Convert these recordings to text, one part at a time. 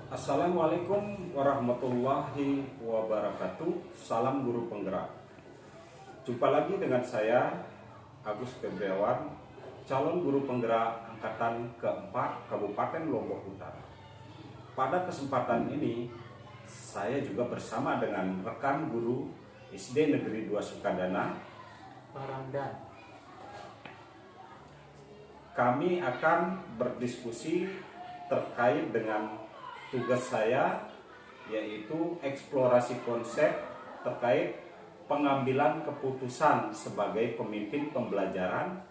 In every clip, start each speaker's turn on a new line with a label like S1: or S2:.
S1: Assalamualaikum warahmatullahi wabarakatuh. Salam guru penggerak. Jumpa lagi dengan saya Agus Febriawan, calon guru penggerak angkatan keempat Kabupaten Lombok Utara. Pada kesempatan ini saya juga bersama dengan rekan guru SD Negeri 2 Sukadana,
S2: Pak Ramdan.
S1: Kami akan berdiskusi terkait dengan tugas saya, yaitu eksplorasi konsep terkait pengambilan keputusan sebagai pemimpin pembelajaran,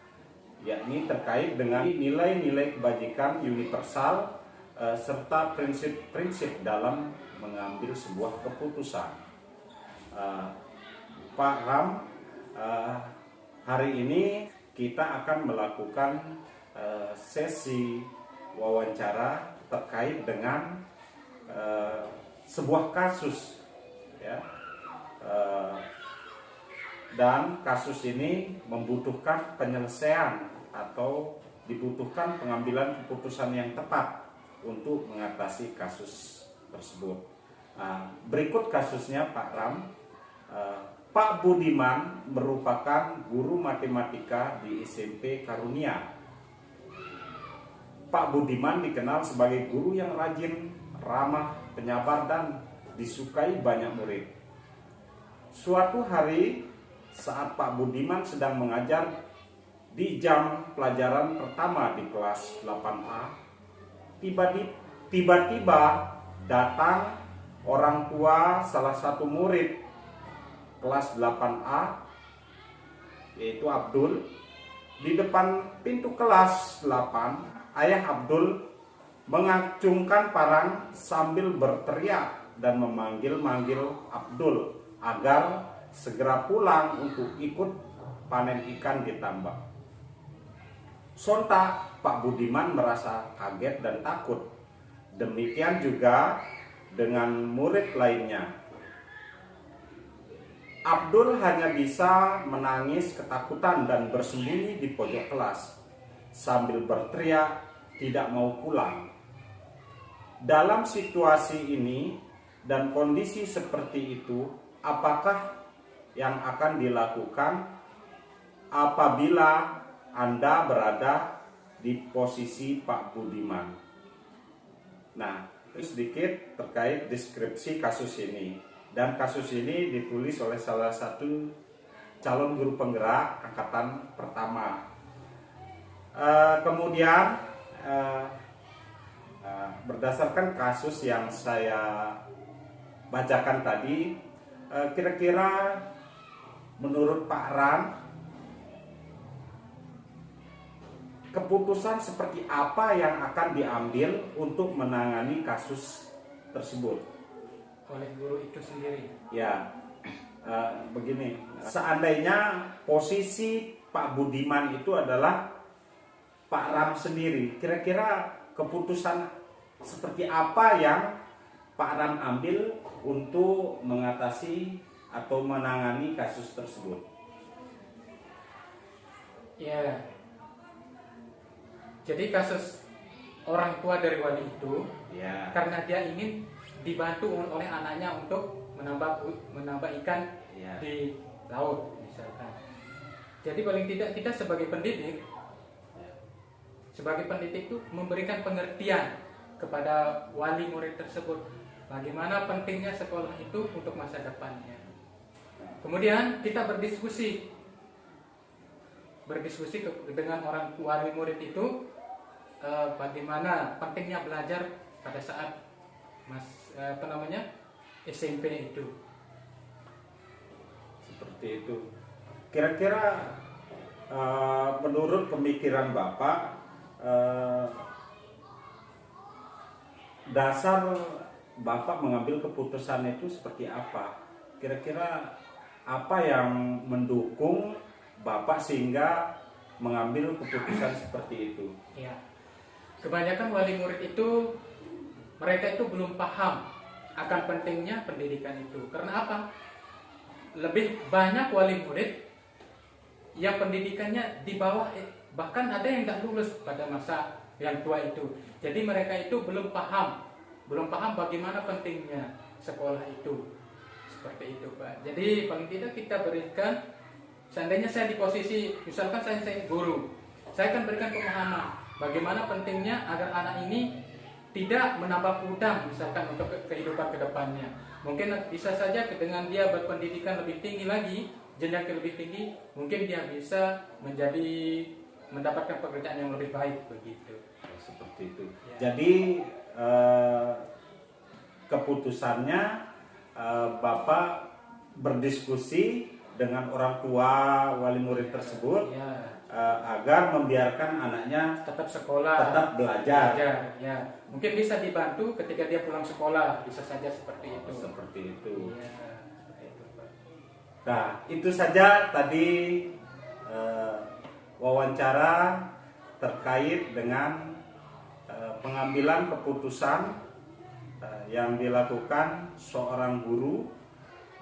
S1: yakni terkait dengan nilai-nilai kebajikan universal serta prinsip-prinsip dalam mengambil sebuah keputusan. Pak Ram, hari ini kita akan melakukan sesi wawancara terkait dengan sebuah kasus, ya, dan kasus ini membutuhkan penyelesaian atau dibutuhkan pengambilan keputusan yang tepat untuk mengatasi kasus tersebut. Berikut kasusnya Pak Ram. Pak Budiman merupakan guru matematika di SMP Karunia. Pak Budiman dikenal sebagai guru yang rajin, ramah, penyabar, dan disukai banyak murid. Suatu hari saat Pak Budiman sedang mengajar di jam pelajaran pertama di kelas 8A, tiba-tiba datang orang tua salah satu murid kelas 8A, yaitu Abdul. Di depan pintu kelas 8, Ayah Abdul mengacungkan parang sambil berteriak dan memanggil-manggil Abdul agar segera pulang untuk ikut panen ikan di tambak. Sontak Pak Budiman merasa kaget dan takut. Demikian juga dengan murid lainnya. Abdul hanya bisa menangis ketakutan dan bersembunyi di pojok kelas sambil berteriak tidak mau pulang. Dalam situasi ini dan kondisi seperti itu, apakah yang akan dilakukan apabila Anda berada di posisi Pak Budiman? Nah, sedikit terkait deskripsi kasus ini. Dan kasus ini ditulis oleh salah satu calon guru penggerak angkatan pertama. Kemudian berdasarkan kasus yang saya bacakan tadi, kira-kira menurut Pak Ram, keputusan seperti apa yang akan diambil untuk menangani kasus tersebut
S2: Oleh guru itu sendiri.
S1: ya? Begini, seandainya posisi Pak Budiman itu adalah Pak Ram sendiri, kira-kira keputusan seperti apa yang Pak Ram ambil untuk mengatasi atau menangani kasus tersebut?
S2: Ya. Jadi kasus orang tua dari wali itu,
S1: Ya.
S2: karena dia ingin dibantu oleh anaknya untuk menambah ikan
S1: Ya.
S2: di laut misalkan. Jadi paling tidak kita sebagai pendidik itu memberikan pengertian kepada wali murid tersebut bagaimana pentingnya sekolah itu untuk masa depannya. Kemudian kita berdiskusi dengan orang wali murid itu bagaimana pentingnya belajar pada saat SMP itu.
S1: Seperti itu. Kira-kira menurut pemikiran Bapak, dasar Bapak mengambil keputusan itu seperti apa? Kira-kira apa yang mendukung Bapak sehingga mengambil keputusan seperti itu?
S2: Ya. Kebanyakan wali murid itu mereka itu belum paham akan pentingnya pendidikan itu. Karena apa? Lebih banyak wali murid yang pendidikannya di bawah, bahkan ada yang tidak lulus pada masa yang tua itu. Jadi mereka itu belum paham belum paham bagaimana pentingnya sekolah itu. Seperti itu, Pak. Jadi paling tidak kita berikan, seandainya saya di posisi, misalkan saya guru, saya akan berikan pemahaman bagaimana pentingnya agar anak ini tidak menambah utang misalkan untuk kehidupan kedepannya. Mungkin bisa saja dengan dia berpendidikan lebih tinggi lagi, jenjang lebih tinggi, mungkin dia bisa mendapatkan pekerjaan yang lebih baik begitu.
S1: Seperti itu.
S2: Ya.
S1: Jadi keputusannya Bapak berdiskusi dengan orang tua wali murid tersebut
S2: Ya.
S1: Agar membiarkan anaknya
S2: Tetap sekolah,
S1: tetap belajar.
S2: ya. Mungkin bisa dibantu ketika dia pulang sekolah, bisa saja seperti itu.
S1: Seperti itu.
S2: Ya, seperti itu, Pak.
S1: Nah, itu saja tadi wawancara terkait dengan pengambilan keputusan yang dilakukan seorang guru.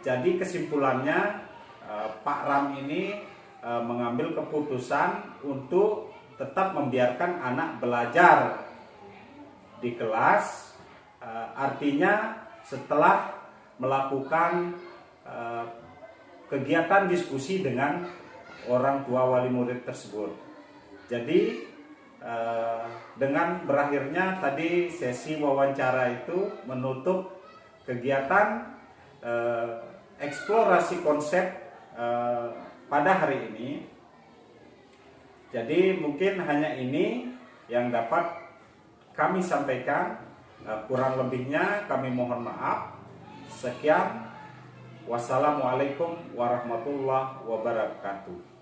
S1: Jadi kesimpulannya Pak Ram ini mengambil keputusan untuk tetap membiarkan anak belajar di kelas, artinya setelah melakukan kegiatan diskusi dengan orang tua wali murid tersebut. Jadi dengan berakhirnya tadi sesi wawancara itu menutup kegiatan eksplorasi konsep pada hari ini. Jadi mungkin hanya ini yang dapat kami sampaikan. Kurang lebihnya kami mohon maaf. Sekian. Wassalamualaikum warahmatullahi wabarakatuh.